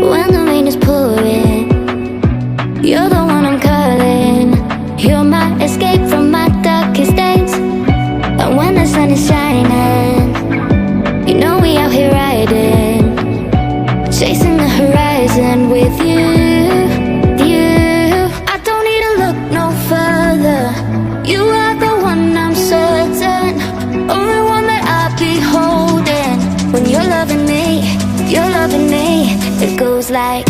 when the rain is pouring. You're the one I'm calling. You're my escape from my darkest days. And when the sun is shining, you know we out here riding, chasing the horizon with you. I don't need to look no further. You are the one I'm certain, only one that I'll be holding. When you're loving me, it goes like